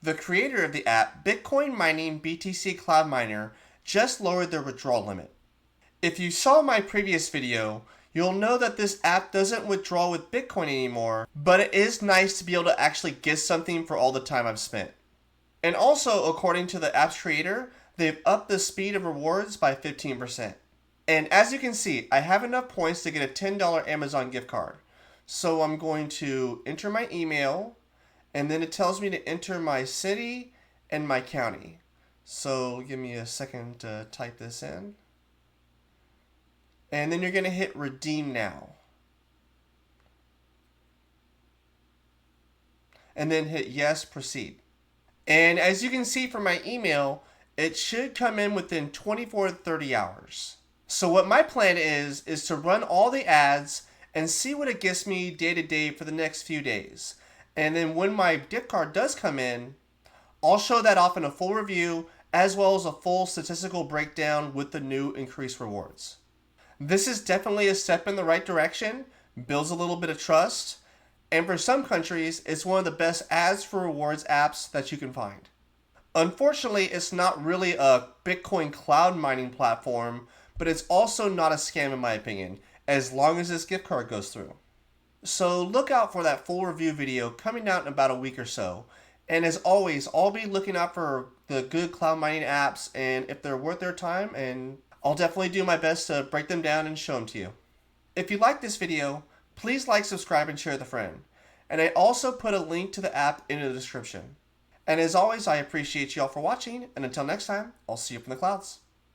The creator of the app, Bitcoin Mining BTC Cloud Miner, just lowered their withdrawal limit. If you saw my previous video, you'll know that this app doesn't withdraw with Bitcoin anymore, but it is nice to be able to actually get something for all the time I've spent. And also, according to the app's creator, they've upped the speed of rewards by 15%. And as you can see, I have enough points to get a $10 Amazon gift card. So I'm going to enter my email, and then it tells me to enter my city and my county. So give me a second to type this in. And then you're going to hit redeem now. And then hit yes, proceed. And as you can see from my email, it should come in within 24 to 30 hours. So what my plan is to run all the ads and see what it gets me day to day for the next few days. And then when my gift card does come in, I'll show that off in a full review as well as a full statistical breakdown with the new increased rewards. This is definitely a step in the right direction, builds a little bit of trust, and for some countries, it's one of the best ads for rewards apps that you can find. Unfortunately, it's not really a Bitcoin cloud mining platform, but it's also not a scam in my opinion, as long as this gift card goes through. So look out for that full review video coming out in about a week or so. And as always, I'll be looking out for the good cloud mining apps and if they're worth their time, and I'll definitely do my best to break them down and show them to you. If you like this video, please like, subscribe, and share with a friend. And I also put a link to the app in the description. And as always, I appreciate you all for watching, and until next time, I'll see you up in the clouds.